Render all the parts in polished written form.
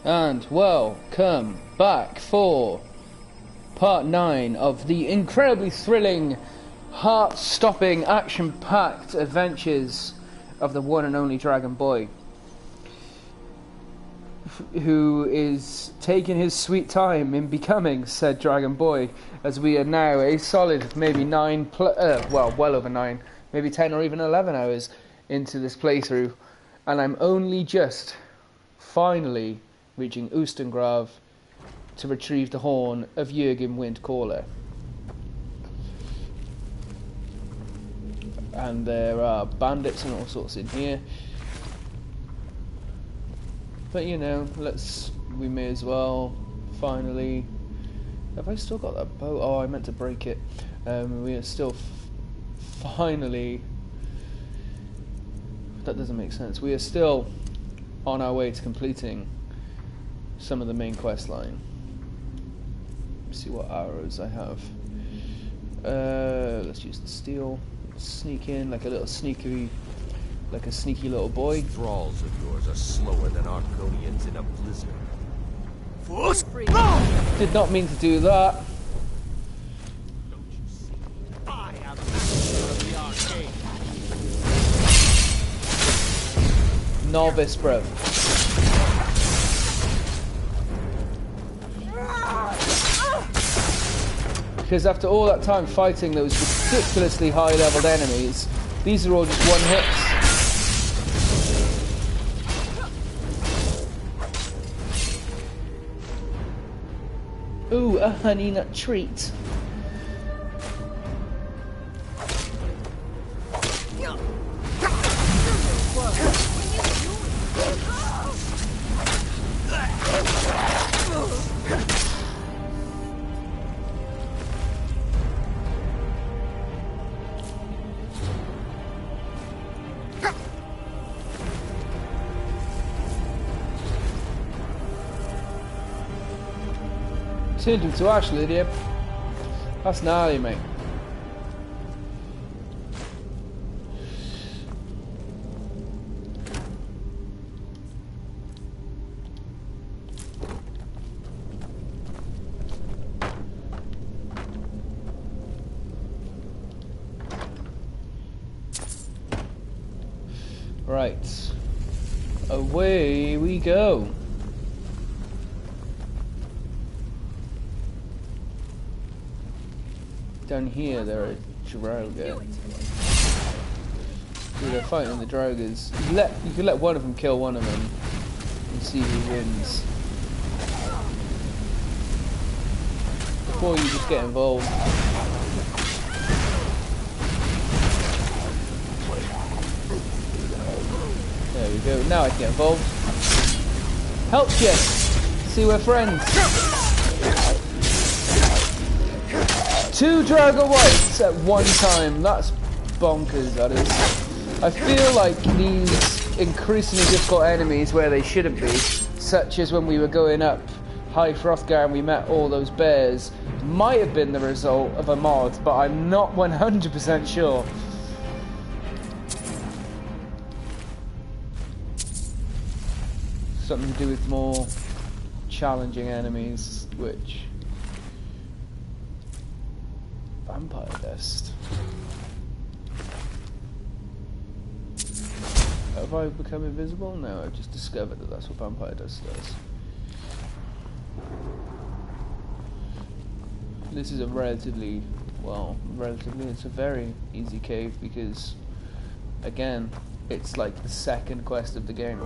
And welcome back for part 9 of the incredibly thrilling, heart-stopping, action-packed adventures of the one and only Dragon Boy, who is taking his sweet time in becoming said Dragon Boy, as we are now a solid maybe well over 9, maybe 10 or even 11 hours into this playthrough, and I'm only just finally reaching Oostengrav to retrieve the horn of Jürgen Windcaller. And there are bandits and all sorts in here. But you know, we may as well finally... Have I still got that bow? Oh, I meant to break it. We are still finally... That doesn't make sense. We are still on our way to completing some of the main quest line. Let's see what arrows I have. Let's use the steel. Sneak in like a sneaky little boy. Thralls of yours are slower than Arconians in a blizzard. Did not mean to do that. Don't you see? I am the master of the arcane. Novice, bro. Because after all that time fighting those ridiculously high-leveled enemies, these are all just one hits. Ooh, a honey nut treat. Turned him to ash, Lydia. That's gnarly, mate. Right. Away we go. Down here there are Draugr. They're fighting the Draugrs. You could let one of them kill one of them and see who wins. Before you just get involved. There we go. Now I can get involved. Help you! See we're friends. 2 Dragonbois at one time. That's bonkers, that is. I feel like these increasingly difficult enemies where they shouldn't be, such as when we were going up High Hrothgar and we met all those bears, might have been the result of a mod, but I'm not 100% sure. Something to do with more challenging enemies, which... Vampire dust. Have I become invisible? No, I've just discovered that that's what vampire dust does. This is a it's a very easy cave because, again, it's like the second quest of the game.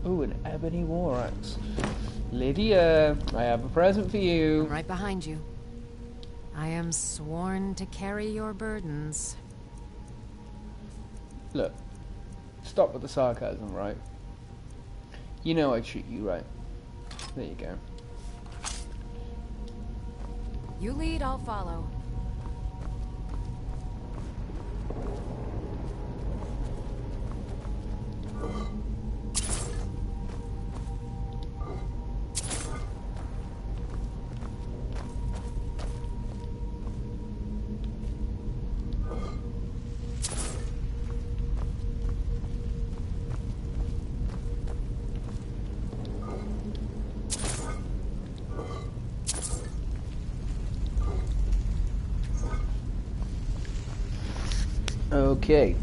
Ooh, an ebony war axe. Lydia, I have a present for you. I'm right behind you. I am sworn to carry your burdens. Look, stop with the sarcasm, right? You know I treat you right. There you go. You lead, I'll follow. Okay.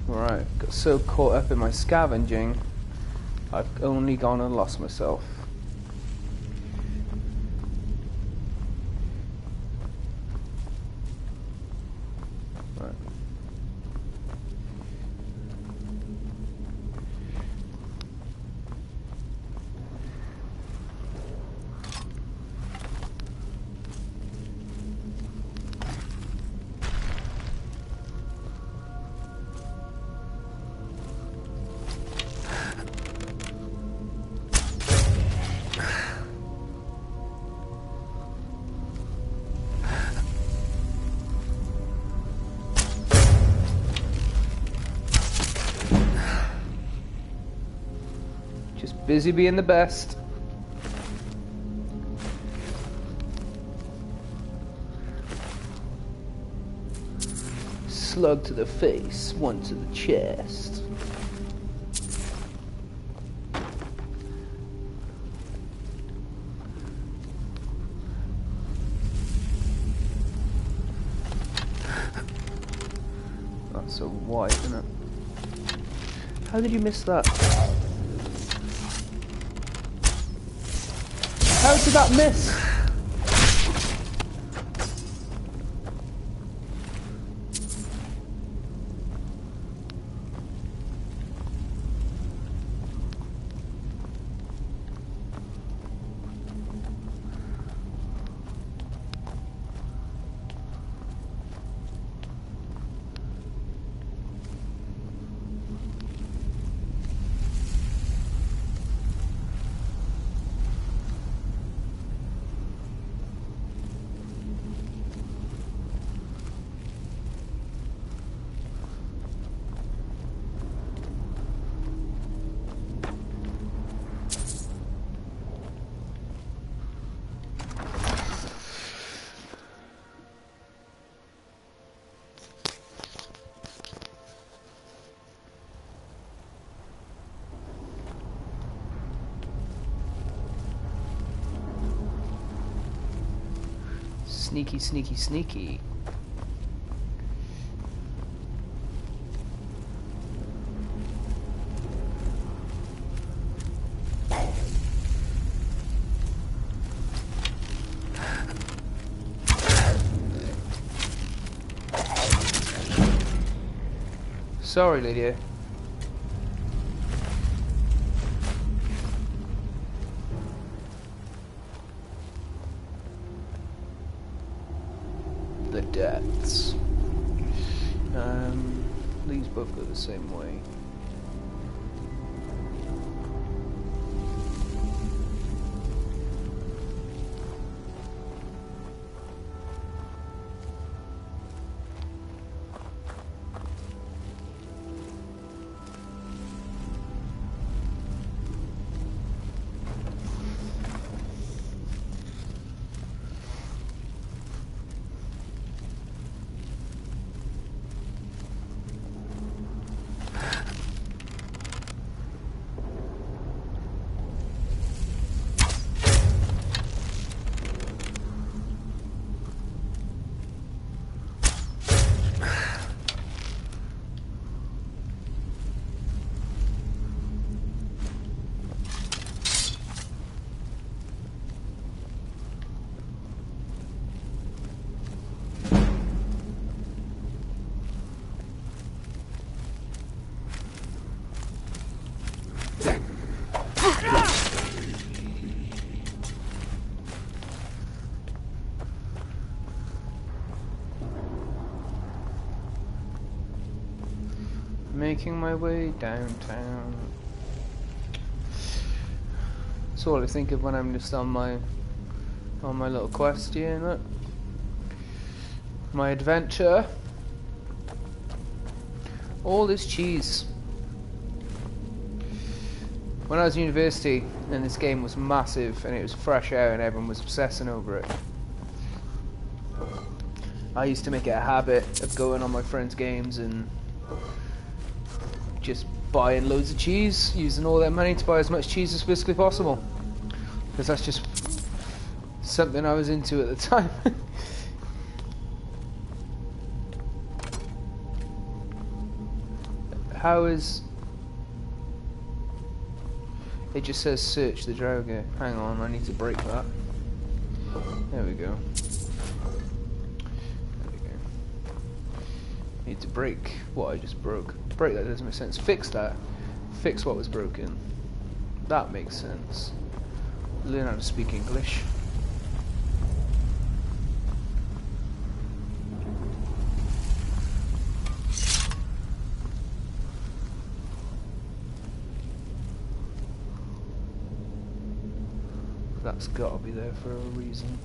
Right, got so caught up in my scavenging, I've only gone and lost myself. Right. Just busy being the best. Slug to the face, one to the chest. That's so white, isn't it? How did you miss that? How did that miss? Sneaky, sneaky, sneaky. Sorry, Lydia. The depths. These both go the same way. Making my way downtown. That's all I think of when I'm just on my on my little quest here, look. My adventure. All this cheese. When I was in university and this game was massive and it was fresh out and everyone was obsessing over it, I used to make it a habit of going on my friends' games and just buying loads of cheese, using all that money to buy as much cheese as physically possible. Because that's just something I was into at the time. How is... It just says search the Draugr. Hang on, I need to break that. There we go. There we go. Need to break what I just broke. Break that doesn't make sense. Fix that. Fix what was broken. That makes sense. Learn how to speak English. That's got to be there for a reason.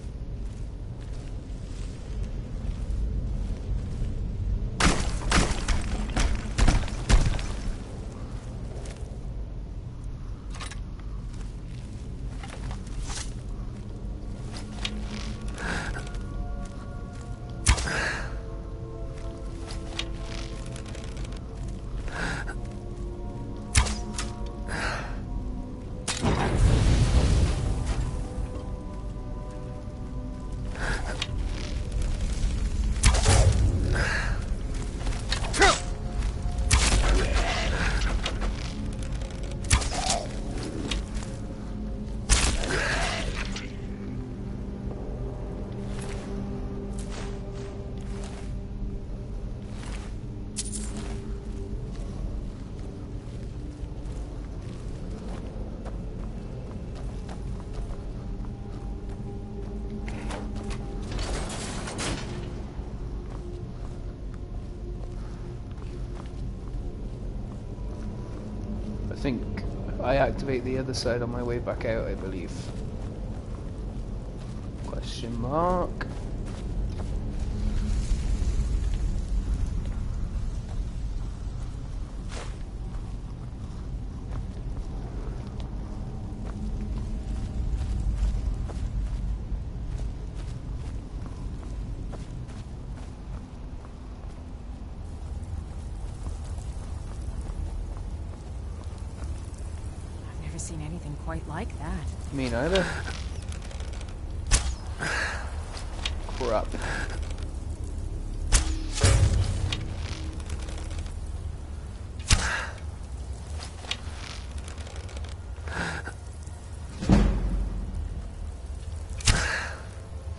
I think I activate the other side on my way back out, I believe. Question mark. Seen anything quite like that. Me neither. Crap.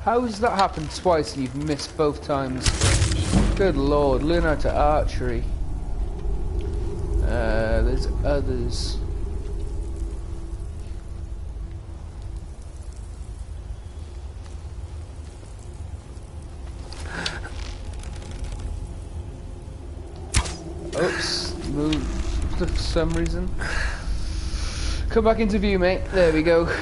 How has that happened twice and you've missed both times? Good lord, learn how to archery. There's others. Oops, move for some reason. Come back into view, mate. There we go.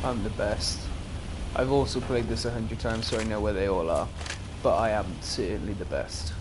I'm the best. I've also played this 100 times, so I know where they all are, but I am certainly the best.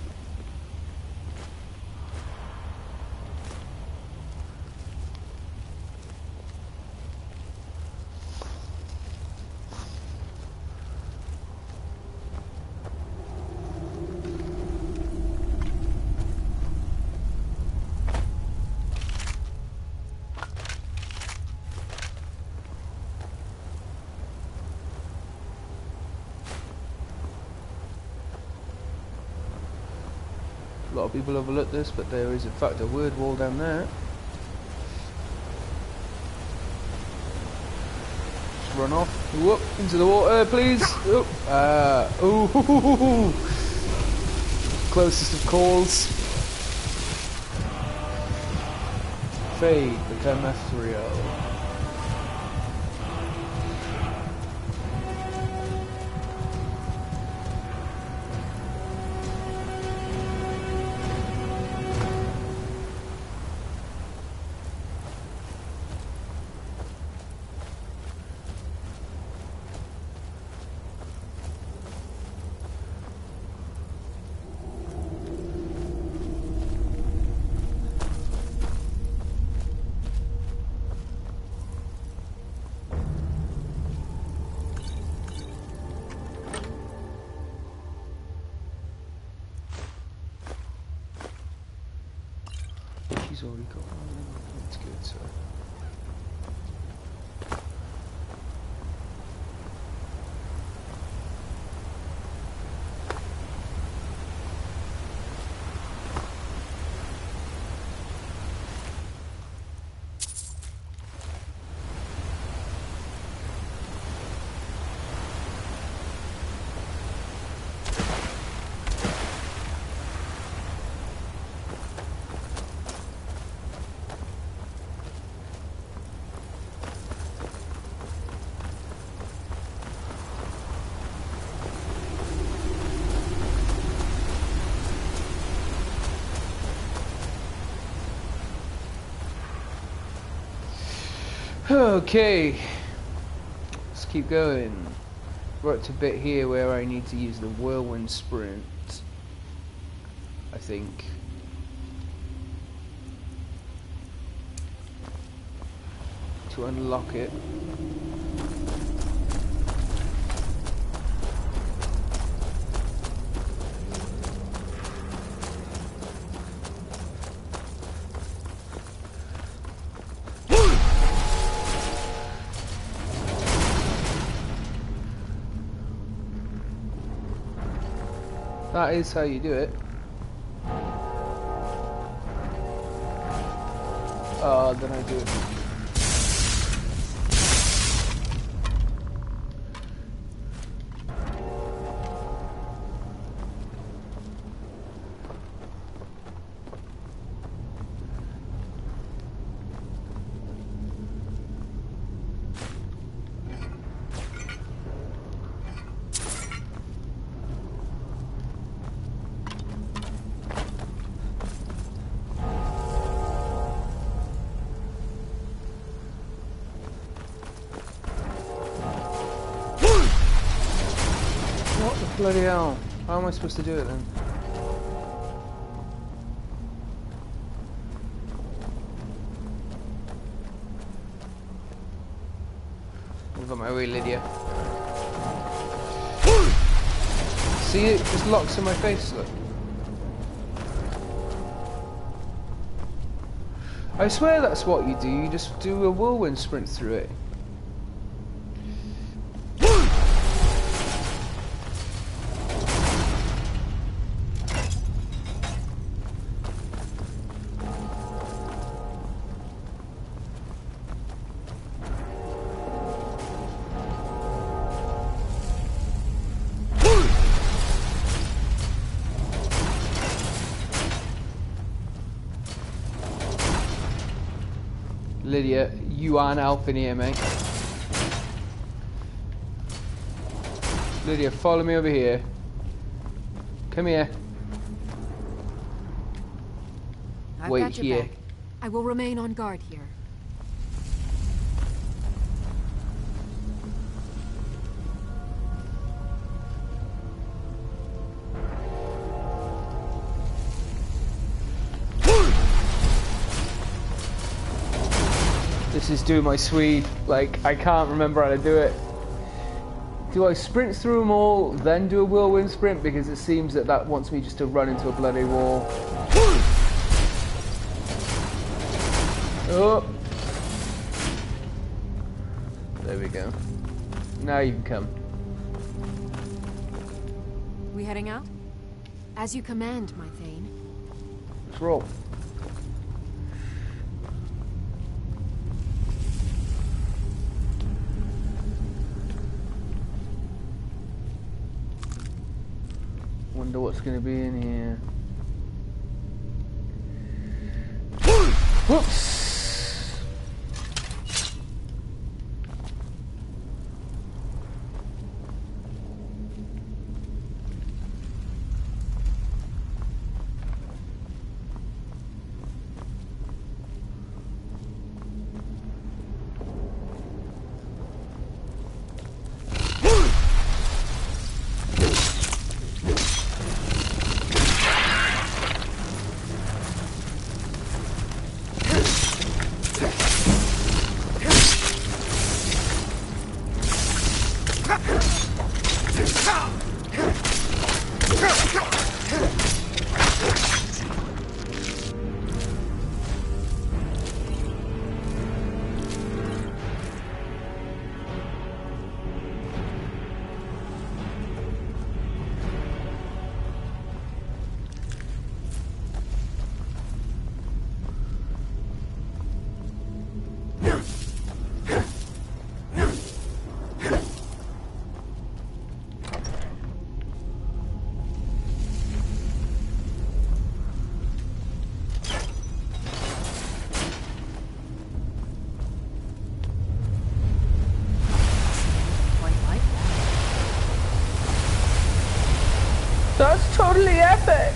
A lot of people overlook this, but there is in fact a word wall down there. Just run off. Whoop, into the water, please. Ooh. Ooh. Closest of calls. Fade, become ethereal. She's already got one. That's good, so. Okay, let's keep going. We're up to a bit here where I need to use the whirlwind sprint, I think. To unlock it. That is how you do it. Then I do it. Bloody hell. How am I supposed to do it then? Move on my way, Lydia. See, it just locks in my face, look. I swear that's what you do, you just do a whirlwind sprint through it. Lydia, you are an elf in here, mate. Lydia, follow me over here. Come here. I've got your back. I will remain on guard here. This is doing my Swede. Like, I can't remember how to do it. Do I sprint through them all, then do a whirlwind sprint? Because it seems that that wants me just to run into a bloody wall. Oh! There we go. Now you can come. We heading out? As you command, my Thane. scroll. Wonder what's going to be in here. Whoops! That's totally epic!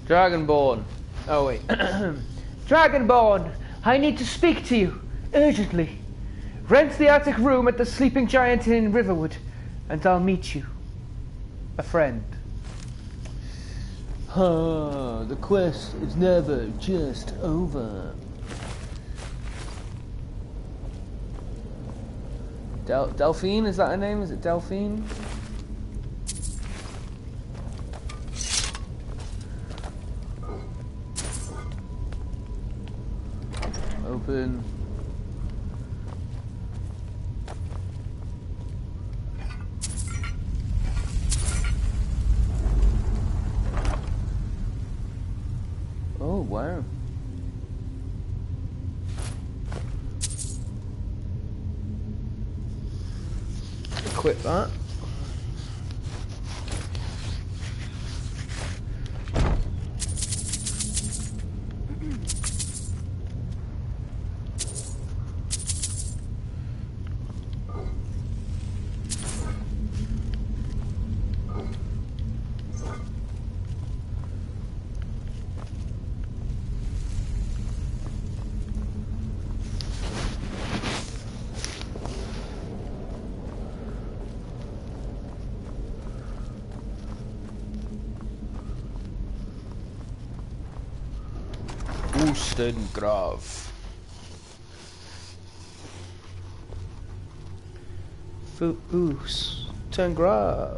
Dragonborn. Oh wait. Dragonborn! I need to speak to you. Urgently. Rent the attic room at the Sleeping Giant in Riverwood, and I'll meet you. A friend. The quest is never just over. Delphine, is that her name? Is it Delphine? Open. Oh, wow. Equip that. Graf. Graf.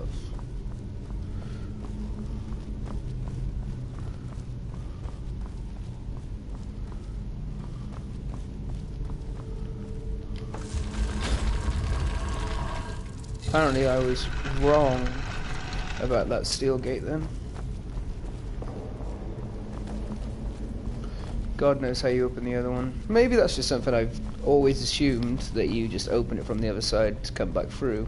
Apparently I was wrong about that steel gate then. God knows how you open the other one. Maybe that's just something I've always assumed, that you just open it from the other side to come back through.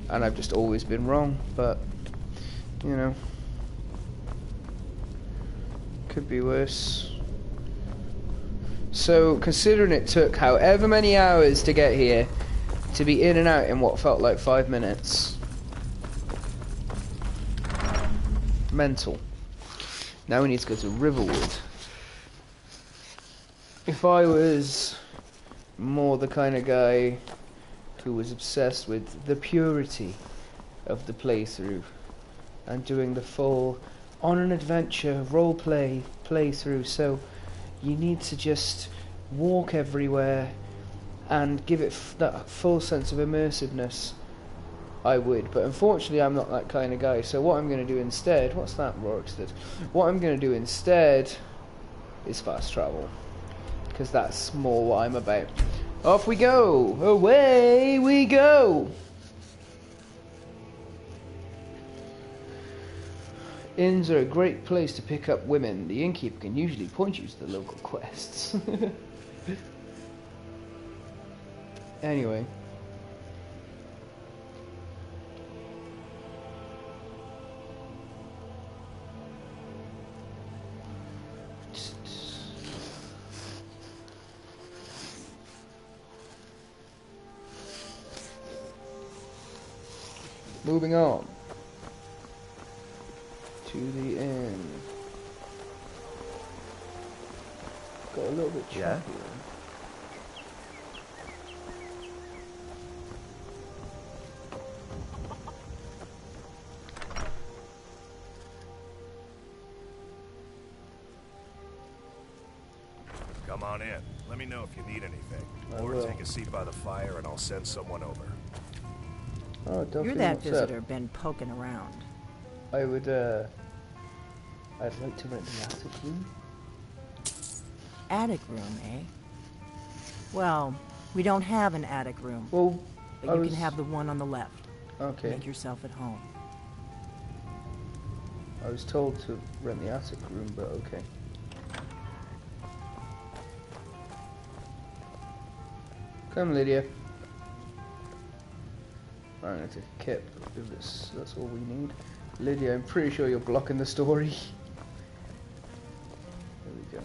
And I've just always been wrong, but, you know. Could be worse. So, considering it took however many hours to get here, to be in and out in what felt like 5 minutes. Mental. Now we need to go to Riverwood. If I was more the kind of guy who was obsessed with the purity of the playthrough and doing the full on an adventure roleplay playthrough, so you need to just walk everywhere and give it that full sense of immersiveness, I would. But unfortunately I'm not that kind of guy, so what I'm going to do instead, what's that Rorik's did? What I'm going to do instead is fast travel. because that's more what I'm about. Off we go! Away we go! Inns are a great place to pick up women. The innkeeper can usually point you to the local quests. Anyway. Moving on to the end. Got a little bit choppy. Yeah? Come on in. Let me know if you need anything. I Or will. take a seat by the fire and I'll send someone over. Oh, don't You're feel that upset. visitor been poking around. I would, I'd like to rent the attic room. Attic room, eh? Well, we don't have an attic room, Well, but I you was... can have the one on the left. Okay. Make yourself at home. I was told to rent the attic room, but okay. Come, Lydia. I'm gonna take a kip if that's all we need. Lydia, I'm pretty sure you're blocking the story. There we go.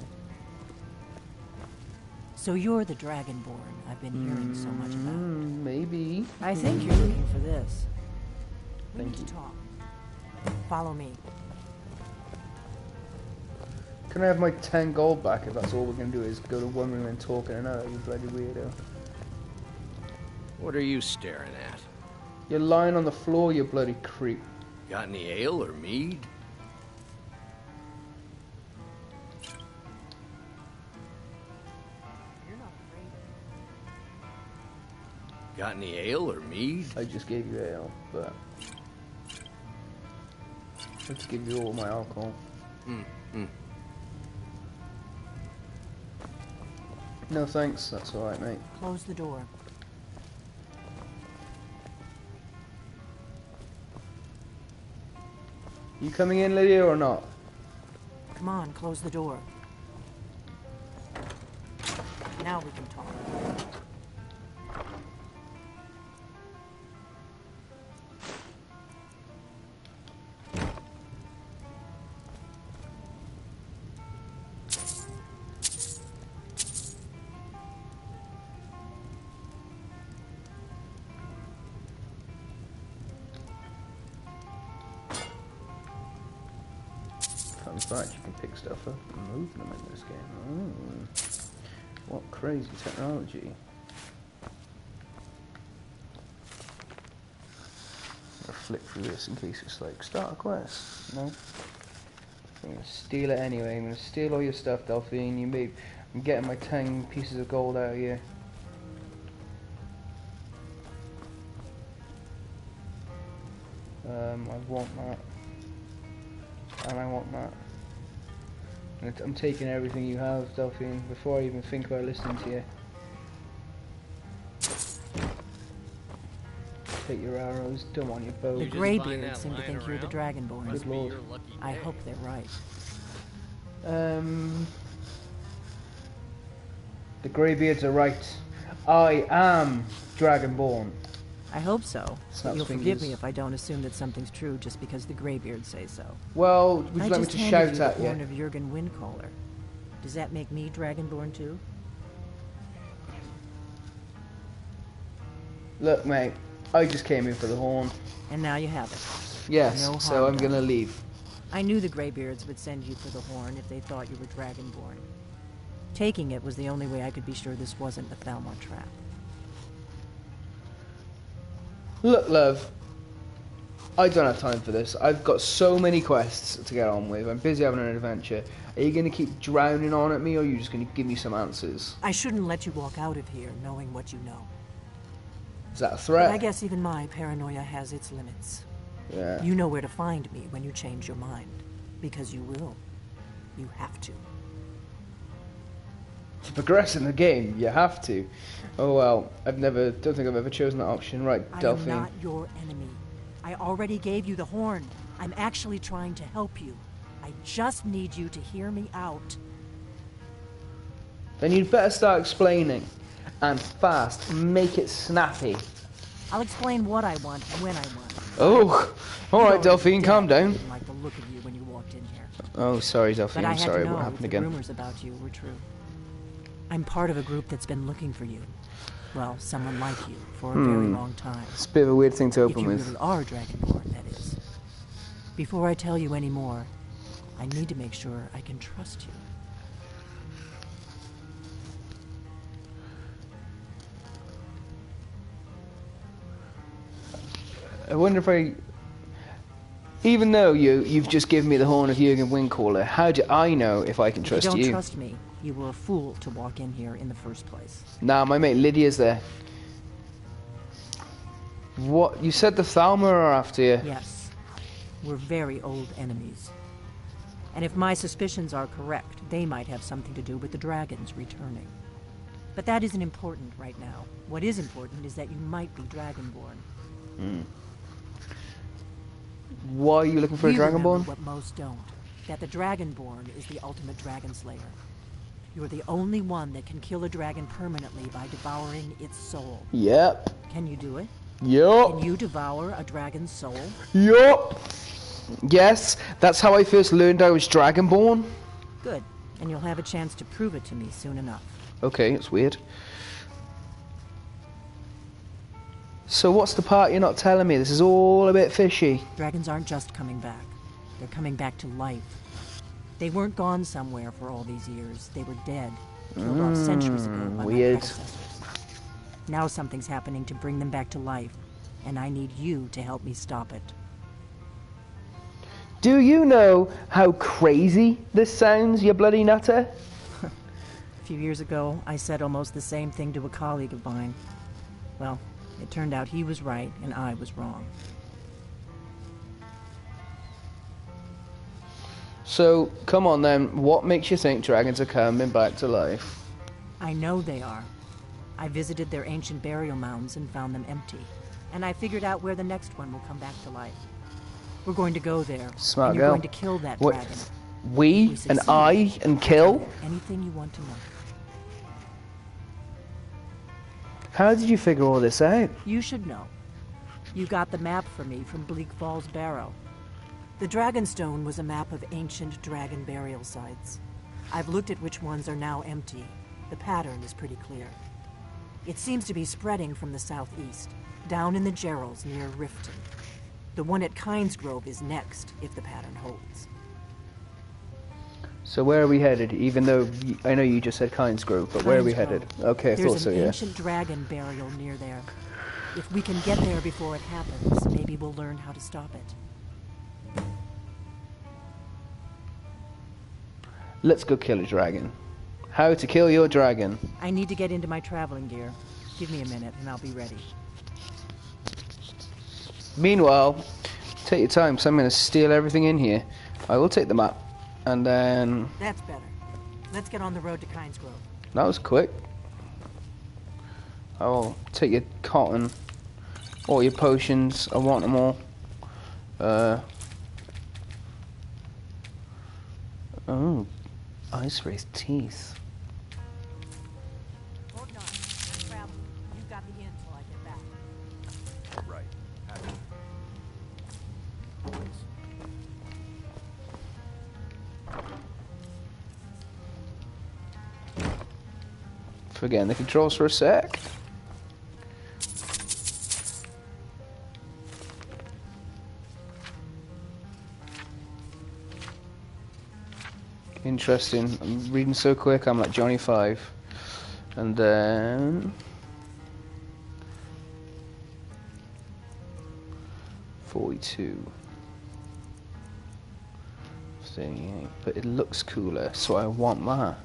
So you're the Dragonborn I've been hearing so much about. Maybe. I think you're looking for this. We Thank need you. to talk. Follow me. Can I have my 10 gold back if that's all we're gonna do is go to one room and talk in another, you bloody weirdo? What are you staring at? You're lying on the floor, you bloody creep. Got any ale or mead? You're not afraid. Got any ale or mead? I just gave you ale, but let's give you all my alcohol. No thanks, that's alright, mate. Close the door. You coming in, Lydia, or not? Come on, close the door. Now we can talk. Fun fact, you can pick stuff up and move them in this game. What crazy technology. I'll flick through this in case it's like, start a quest. No? I'm gonna steal it anyway. I'm gonna steal all your stuff, Delphine. I'm getting my 10 pieces of gold out of here. I want that. And I want that. And I'm taking everything you have, Delphine, before I even think about listening to you. Take your arrows, don't want your bow. The just Greybeards find that seem to lying think you're the around? Dragonborn. Must be Lord. your lucky I day. hope they're right. The Greybeards are right. I am Dragonborn. I hope so. Snaps But you'll forgive fingers. me if I don't assume that something's true just because the Greybeards say so. Well, would you I like me just to handed shout you at the horn you? of Jurgen Windcaller. Does that make me Dragonborn too? Look, mate, I just came in for the horn. And now you have it. Yes, No so harm I'm gonna done. leave. I knew the Greybeards would send you for the horn if they thought you were Dragonborn. Taking it was the only way I could be sure this wasn't a Thalmor trap. Look, love, I don't have time for this. I've got so many quests to get on with. I'm busy having an adventure. Are you going to keep drowning on at me, or are you just going to give me some answers? I shouldn't let you walk out of here knowing what you know. Is that a But threat? I guess even my paranoia has its limits. Yeah. You know where to find me when you change your mind. Because you will. You have to. To progress in the game, you have to. Oh well, don't think I've ever chosen that option. Right, I am Delphine. not your enemy. I already gave you the horn. I'm actually trying to help you. I just need you to hear me out. Then you'd better start explaining. And fast. Make it snappy. I'll explain what I want when I want. Oh! Alright, Delphine, calm down. I didn't like the look of you when you walked in here. Oh, sorry, Delphine. But I I'm had sorry. to know What happened if the again? rumors about you were true. I'm part of a group that's been looking for you. Well, someone like you for a very long time. It's a bit of a weird thing to If open you with. really are Dragonborn, that is. Before I tell you any more, I need to make sure I can trust you. I wonder if even though you've just given me the horn of Jürgen Windcaller, how do I know if I can trust If you you? don't trust me, you were a fool to walk in here in the first place. Nah, my mate Lydia's there. What? You said the Thalma are after you? Yes, we're very old enemies. And if my suspicions are correct, they might have something to do with the dragons returning. But that isn't important right now. What is important is that you might be Dragonborn. Why are you looking for You a remember Dragonborn? what most don't, that the Dragonborn is the ultimate dragon slayer. You're the only one that can kill a dragon permanently by devouring its soul. Yep. Can you do it? Yup. Can you devour a dragon's soul? Yup. Yes, that's how I first learned I was Dragonborn. Good. And you'll have a chance to prove it to me soon enough. Okay, it's weird. So what's the part you're not telling me? This is all a bit fishy. Dragons aren't just coming back. They're coming back to life. They weren't gone somewhere for all these years. They were dead, killed off centuries ago by weird. my predecessors. Now something's happening to bring them back to life, and I need you to help me stop it. Do you know how crazy this sounds, you bloody nutter? A few years ago, I said almost the same thing to a colleague of mine. Well, it turned out he was right and I was wrong. So, come on then, what makes you think dragons are coming back to life? I know they are. I visited their ancient burial mounds and found them empty. And I figured out where the next one will come back to life. We're going to go there. Smart and you're girl. going to kill that What? dragon. We We and succeed. I and kill? Anything you want to know. How did you figure all this out? You should know. You got the map for me from Bleak Falls Barrow. The Dragonstone was a map of ancient dragon burial sites. I've looked at which ones are now empty. The pattern is pretty clear. It seems to be spreading from the southeast, down in the Gerals near Riften. The one at Kynesgrove is next, if the pattern holds. So where are we headed? Even though I know you just said Kynesgrove, but where are we Kynesgrove. headed? Okay, I thought There's so, an yeah. ancient dragon burial near there. If we can get there before it happens, maybe we'll learn how to stop it. Let's go kill a dragon. How to kill your dragon. I need to get into my traveling gear. Give me a minute and I'll be ready. Meanwhile, take your time, so I'm going to steal everything in here. I will take the map, and then... That's better. Let's get on the road to Kynesgrove. That was quick. I will take your cotton, all your potions, I want them all. Oh, Ice Wraith teeth. Hold on. I'm traveling. You've got the inn till I get back. Right. Happy. Forgetting the controls for a sec. Interesting. I'm reading so quick, I'm like Johnny 5. And then... 42. 38. But it looks cooler, so I want that.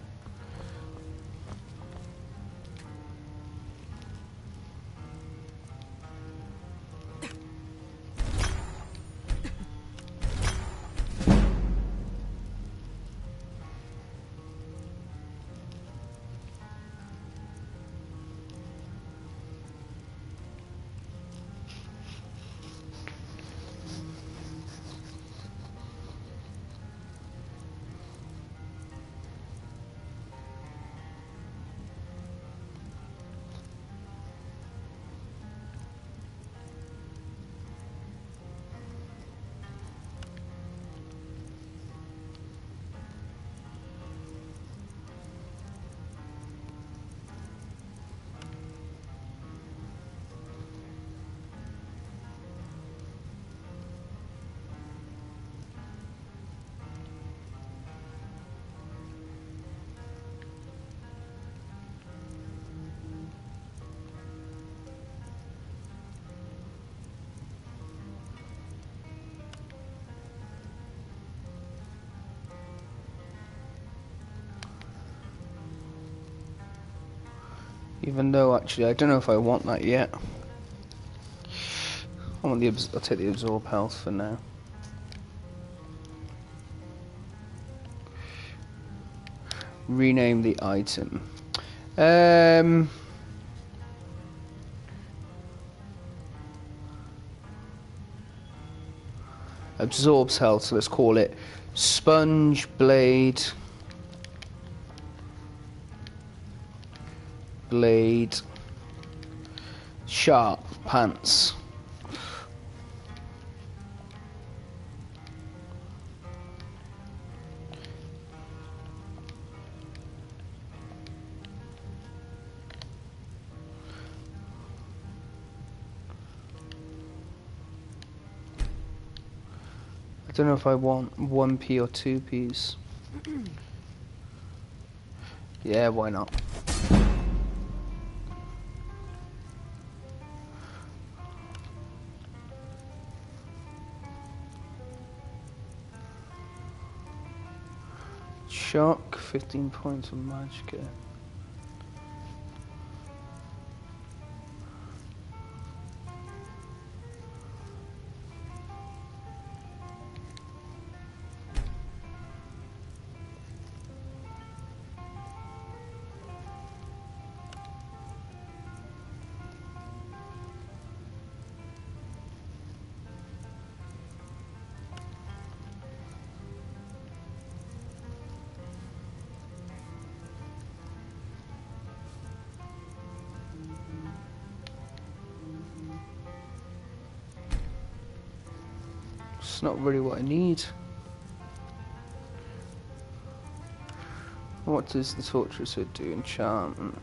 Even though, actually, I don't know if I want that yet. I want the I'll take the absorb health for now. Rename the item. Absorbs health, so let's call it Sponge Blade. Sharp Pants. I don't know if I want 1p or 2p's. Yeah, why not? Shock, 15 points of magic. It's not really what I need. What does the Torturous Hood do? Enchantment.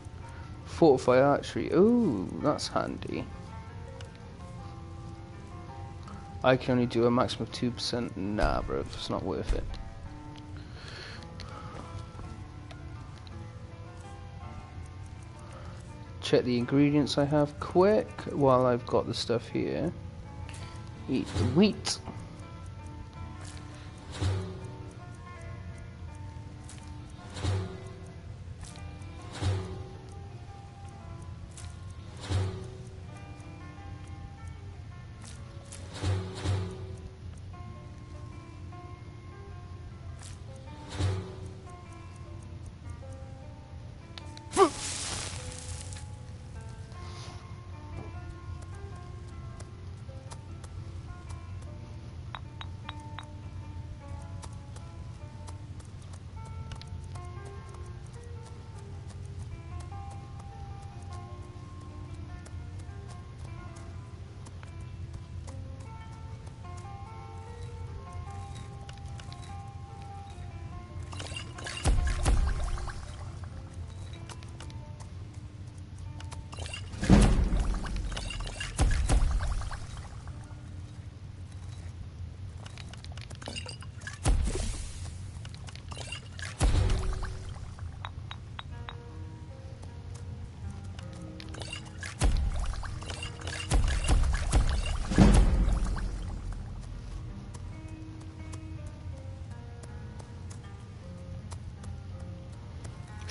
Fortify archery. Ooh, that's handy. I can only do a maximum of 2%. Nah, bro, it's not worth it. Check the ingredients I have quick while I've got the stuff here. Eat the wheat.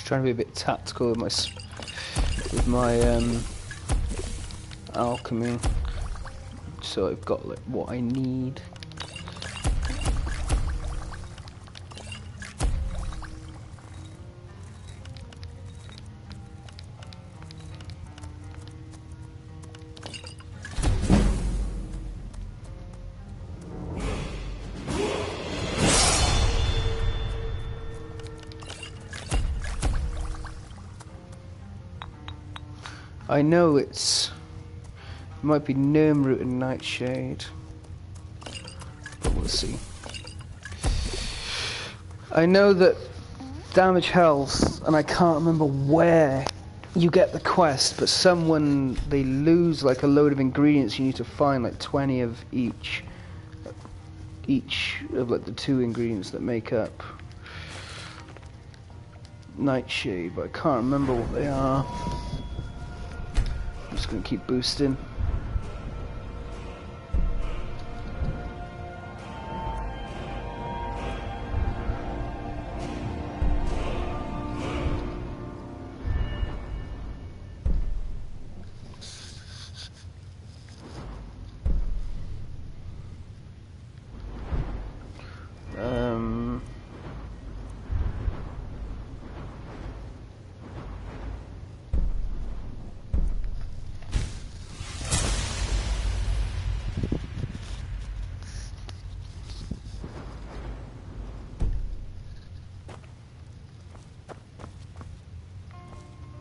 Trying to be a bit tactical with my alchemy, so I've got like what I need. I know it might be Gnomeroot and Nightshade, but we'll see. I know that damage health, and I can't remember where you get the quest, but they lose like a load of ingredients. You need to find like 20 of each of like the 2 ingredients that make up Nightshade, but I can't remember what they are. I'm just going to keep boosting.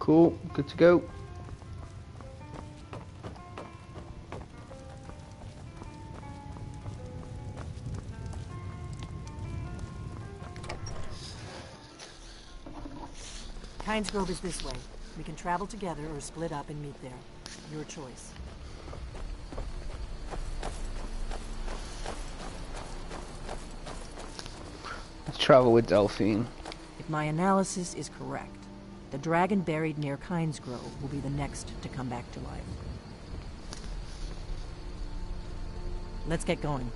Cool, good to go. Kynes Grove is this way. We can travel together or split up and meet there. Your choice. Let's travel with Delphine. If my analysis is correct, the dragon buried near Kynes Grove will be the next to come back to life. Let's get going.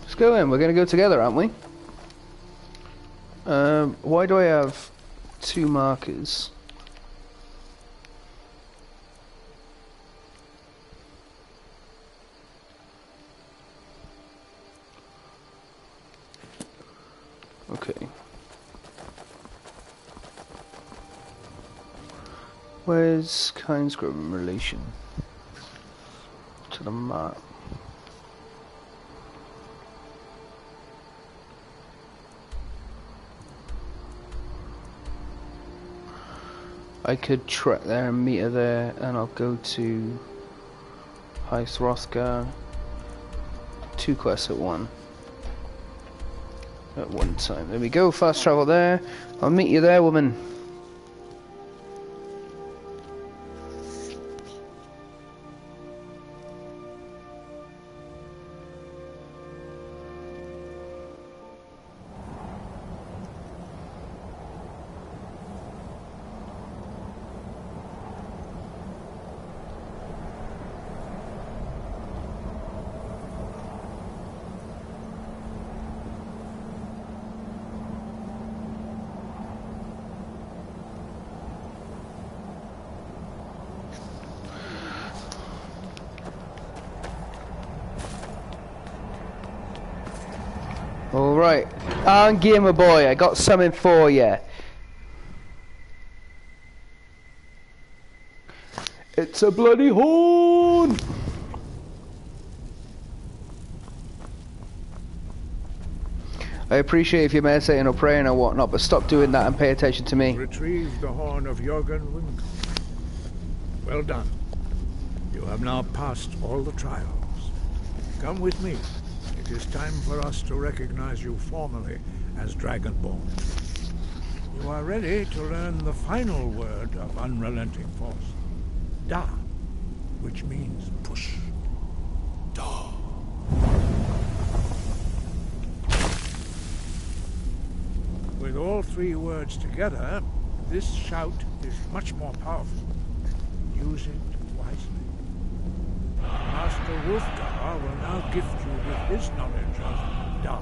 Let's go in. We're going to go together, aren't we? Why do I have 2 markers? Okay. Where's Kynes Grove in relation to the map? I could trek there and meet her there, and I'll go to High Hrothgar. 2 quests at one time. There we go, fast travel there. I'll meet you there, woman. Alright, Gamer Boy, I got something for you. It's a bloody horn! I appreciate if you're meditating or praying or whatnot, but stop doing that and pay attention to me. Retrieve the horn of Jorgen. Well done. You have now passed all the trials. Come with me. It is time for us to recognize you formally as Dragonborn. You are ready to learn the final word of unrelenting force. Da, which means push. Da. With all 3 words together, this shout is much more powerful. Use it wisely. Master Wolfgar will now gift you with his knowledge of Da.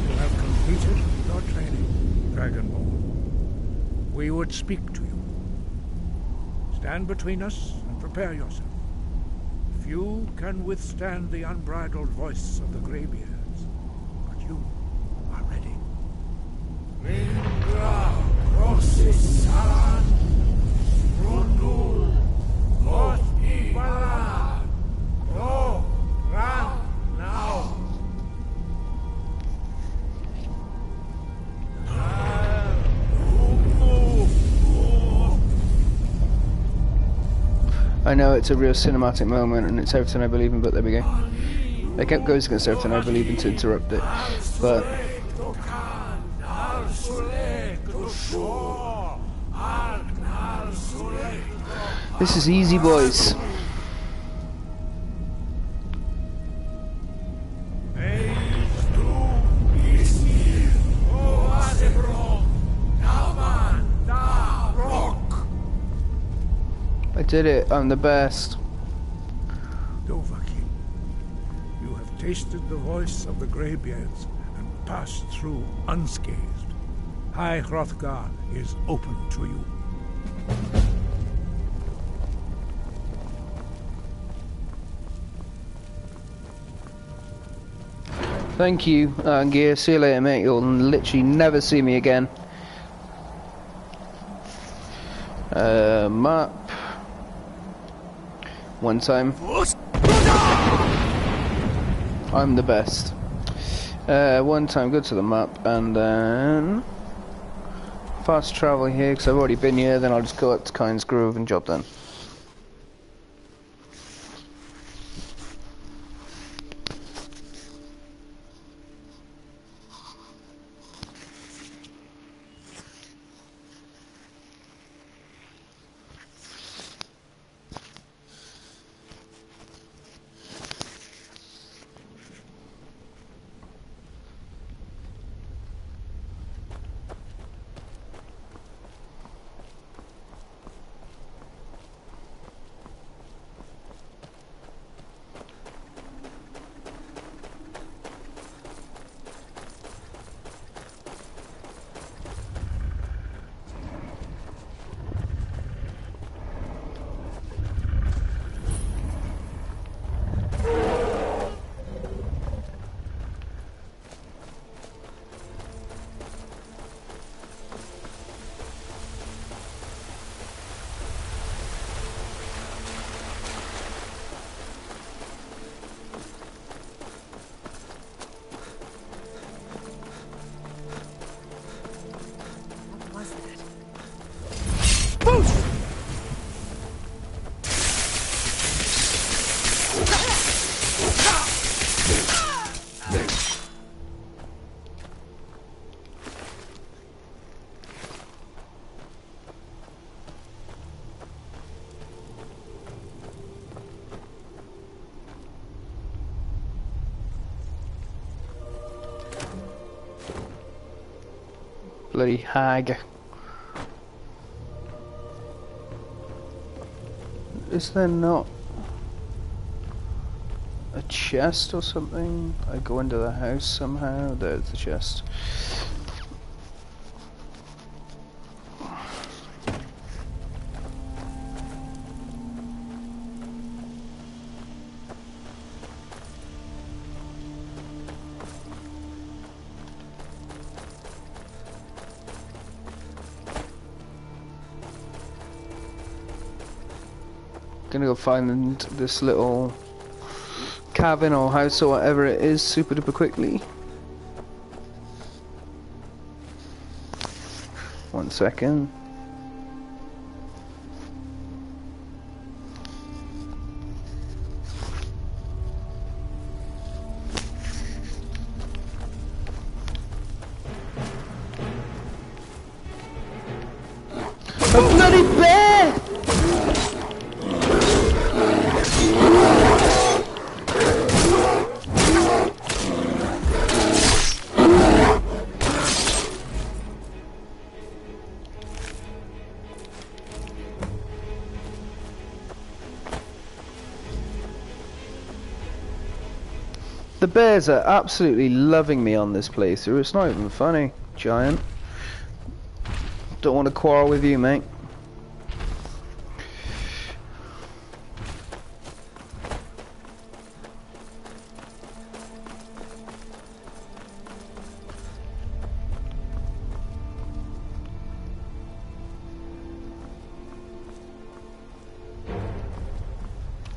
You have completed your training, Dragonborn. We would speak to you. Stand between us and prepare yourself. Few can withstand the unbridled voice of the Greybeards, but you are ready. Mingra, Rosis, Saran, Rundul, Lothi, Bala, Ro, Ram, now. I know it's a real cinematic moment and it's everything I believe in, but there we go. I kept going against everything I believe in to interrupt it, but this is easy, boys. I did it, I'm the best. Dovahkiin, you have tasted the voice of the Greybeards and passed through unscathed. High Hrothgar is open to you. Thank you, Gear. See you later, mate. You'll literally never see me again. Map. One time. I'm the best. One time, go to the map, and then fast travel here, because I've already been here, then I'll just go up to Kynes Grove and job done. Bloody hag. Is there not a chest or something? I go into the house somehow. There's the chest. Gonna go find this little cabin or house or whatever it is super duper quickly. 1 second. A bloody bear! The bears are absolutely loving me on this playthrough. It's not even funny, giant. Don't want to quarrel with you, mate.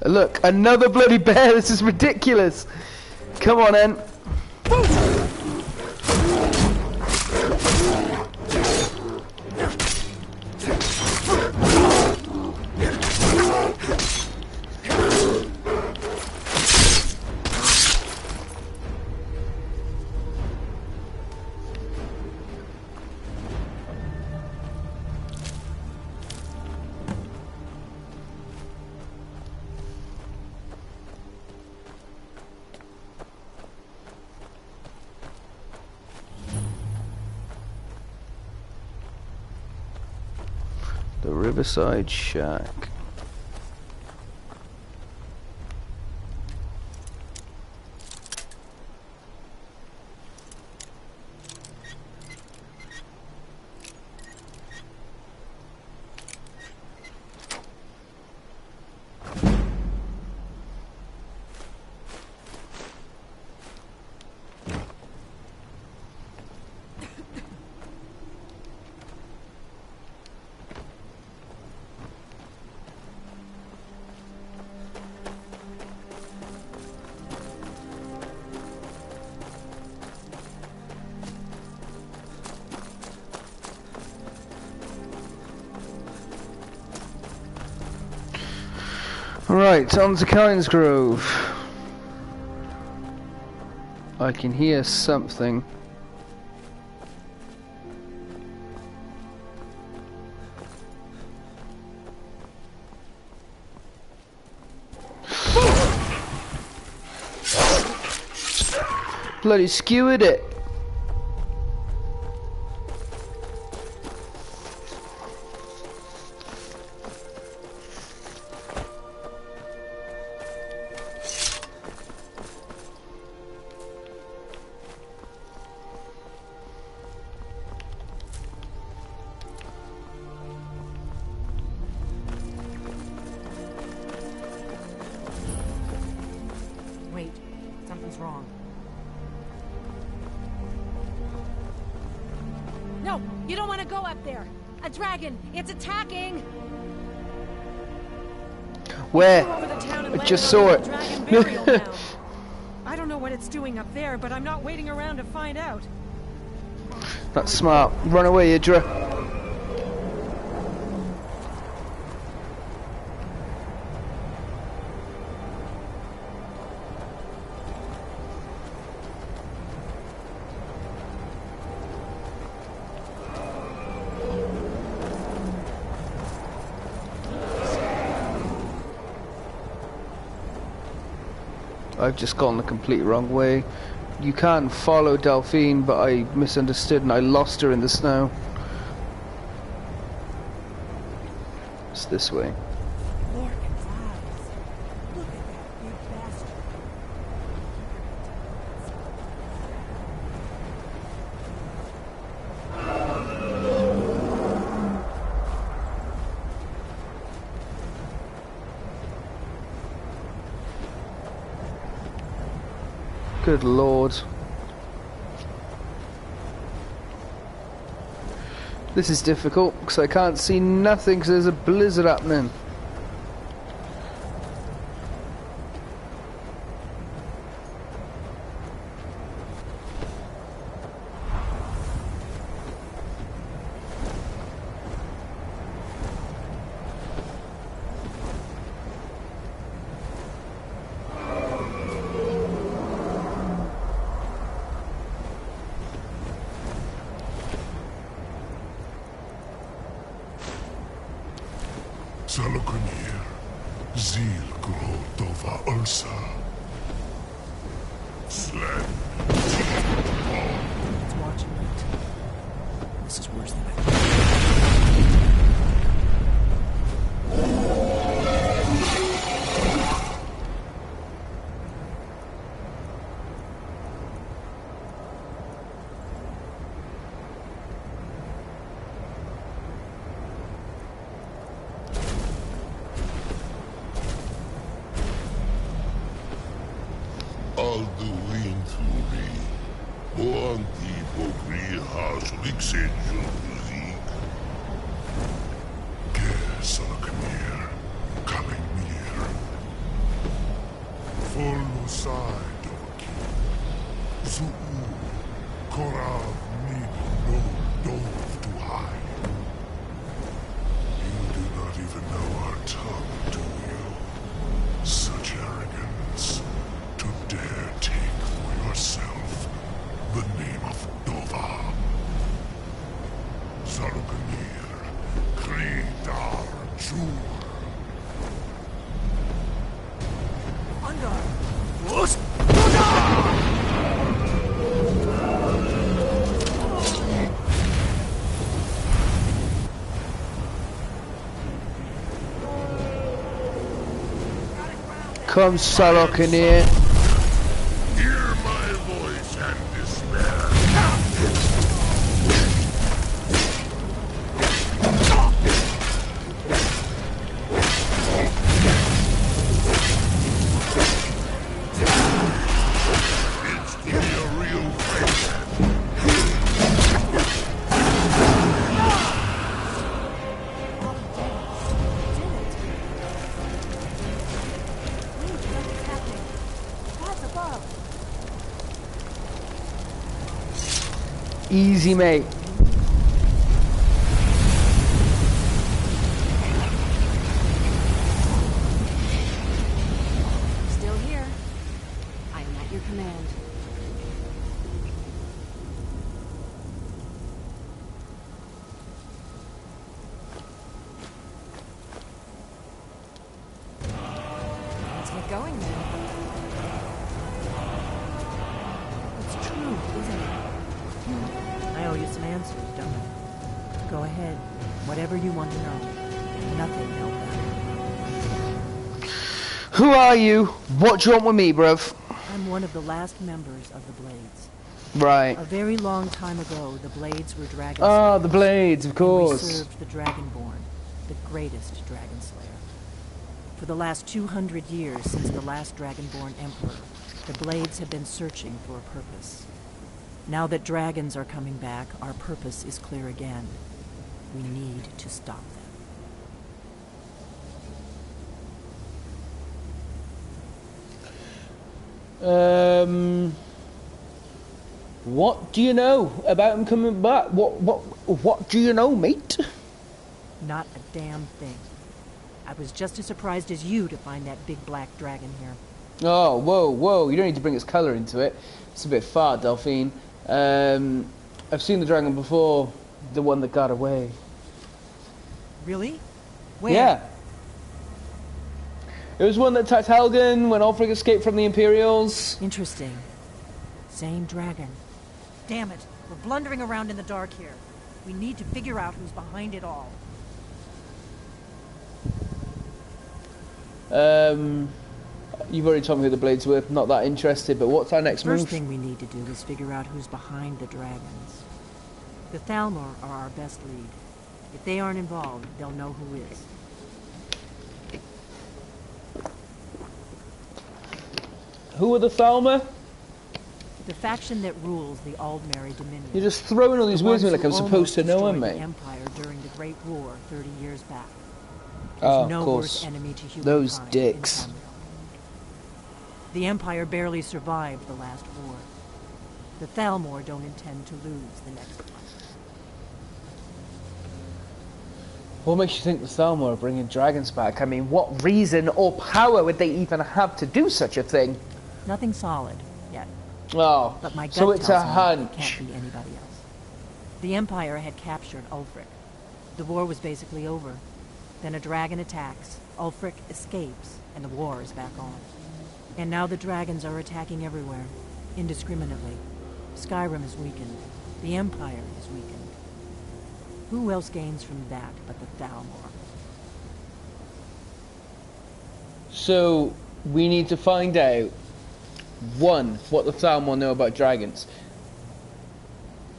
Look, another bloody bear. This is ridiculous. Come on, En. The Riverside Shack. Right, on to Kyne's Grove. I can hear something. Bloody skewered it. Wait, something's wrong. No, you don't want to go up there. A dragon, it's attacking. Where? Go over the town and I land just on saw the it. dragon burial mound. I don't know what it's doing up there, but I'm not waiting around to find out. That's smart. Run away, Idra. I've just gone the complete wrong way. You can follow Delphine, but I misunderstood and I lost her in the snow. It's this way. Lorcan's eyes. Look at that big bastard. Good lord. This is difficult because I can't see nothing because there's a blizzard happening. Salokunir, Zil Grotova Ursa. Slen. It's watching it. This is worse than I thought. Alduin Turi. Boanti Bogri has Lixenjo Zik. Ger Salokunir, coming near. Follow side Doki. Zuu, Korav need no dove to hide. You do not even know our tongue, do you? Such arrogance. To dare take for yourself the name of Dova. Salokunir, Kridar Jur. Come, Salokunir. Hear my voice and despair. It's to be a real friend. Easy, mate. going then. It's true, isn't it? I owe you some answers, don't I? Go ahead. Whatever you want to know. Nothing held back. Who are you? What do you want with me, bruv? I'm one of the last members of the Blades. Right. A very long time ago, the Blades were dragon Ah, slayers, the Blades, of and we course. served the Dragonborn, the greatest dragon slayer. For the last 200 years since the last Dragonborn Emperor, the Blades have been searching for a purpose. Now that dragons are coming back, our purpose is clear again. We need to stop them. What do you know about him coming back? What do you know, mate? Not a damn thing. I was just as surprised as you to find that big black dragon here. Oh, whoa. You don't need to bring its colour into it. It's a bit far, Delphine. I've seen the dragon before. The one that got away. Really? Where? Yeah. It was one that attacked Helgen when Ulfric escaped from the Imperials. Interesting. Same dragon. Damn it. We're blundering around in the dark here. We need to figure out who's behind it all. You've already told me who the Blades were. Not that interested, but what's our next First move? thing we need to do is figure out who's behind the dragons. The Thalmor are our best lead. If they aren't involved, they'll know who is. Who are the Thalmor? The faction that rules the Aldmeri Dominion. You're just throwing all these The words at me ones like I'm who supposed to almost know them, destroyed mate. the Empire during the Great War 30 years back. Oh, There's no of course. worse enemy to humankind Those than dicks. Tamriel. The Empire barely survived the last war. The Thalmor don't intend to lose the next one. What makes you think the Thalmor are bringing dragons back? I mean, what reason or power would they even have to do such a thing? Nothing solid yet, Oh, but my gut so it's a tells me it hunch. can't be anybody else. The Empire had captured Ulfric. The war was basically over. Then a dragon attacks, Ulfric escapes, and the war is back on. And now the dragons are attacking everywhere, indiscriminately. Skyrim is weakened. The Empire is weakened. Who else gains from that but the Thalmor? So, we need to find out, one, what the Thalmor know about dragons.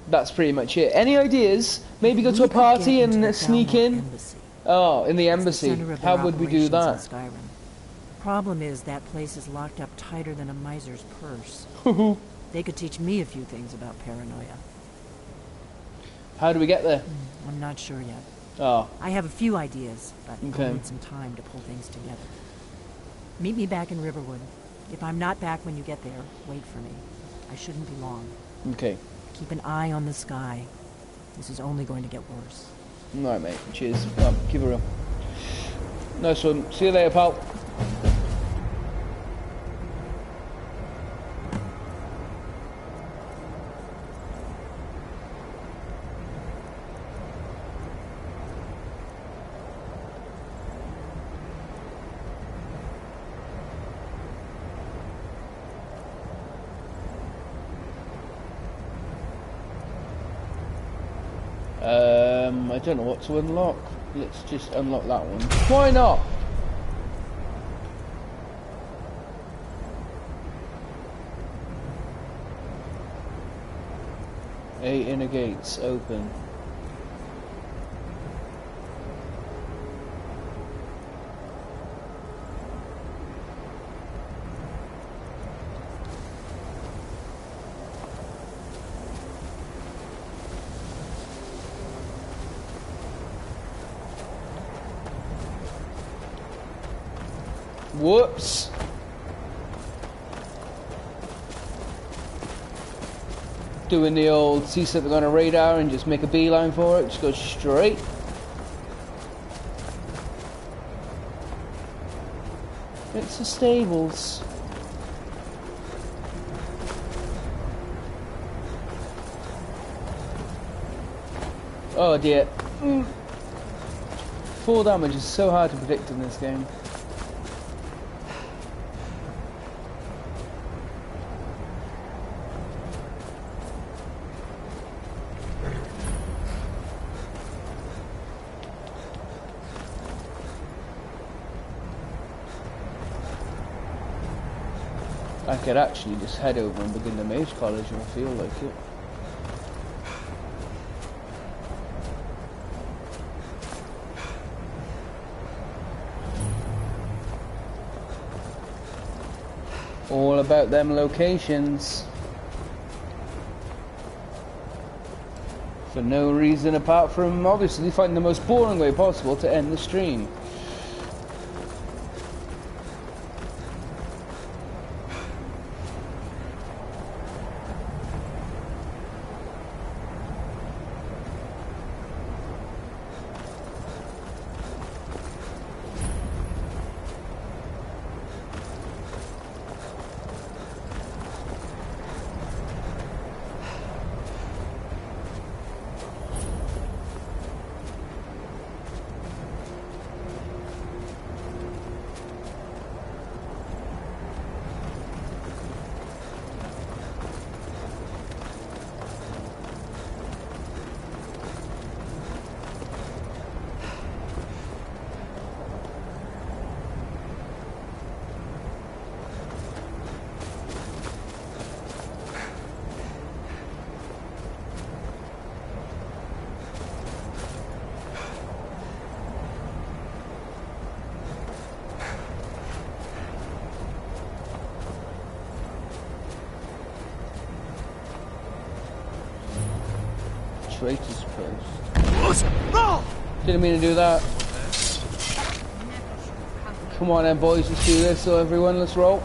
That's pretty much it. Any ideas? Maybe go to a party and sneak in? Embassy. Oh, in the It's the embassy. center of How their would we do operations that? in Skyrim. Problem is that place is locked up tighter than a miser's purse. They could teach me a few things about paranoia. How do we get there? I'm not sure yet. Oh, I have a few ideas, but Okay. I'll need some time to pull things together. Meet me back in Riverwood. If I'm not back when you get there, wait for me. I shouldn't be long. okay. Keep an eye on the sky. This is only going to get worse. Alright, mate. Cheers. Well, keep it real. Nice one. See you later, pal. I don't know what to unlock. Let's just unlock that one. Why not? Eight inner gates open. Whoops. Doing the old see something on a radar and just make a beeline for it, just go straight. It's the stables. Oh dear. Full damage is so hard to predict in this game. I could actually just head over and begin the mage college if I feel like it. All about them locations. For no reason apart from obviously finding the most boring way possible to end the stream. Traitor's Post. Didn't mean to do that. Come on then boys, let's do this. So everyone, let's roll.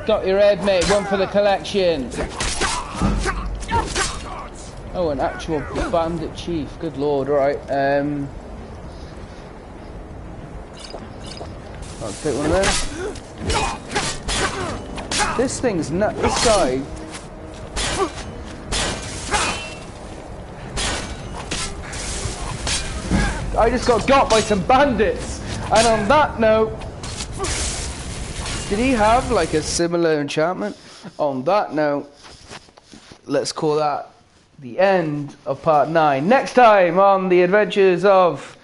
Got your head, mate. One for the collection. Oh, an actual bandit chief. Good lord. Right. I'll take one of them. This thing's nut. This guy. I just got by some bandits. And on that note, did he have like a similar enchantment? On that note, let's call that the end of part 9. Next time on the adventures of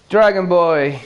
Dragon Boy.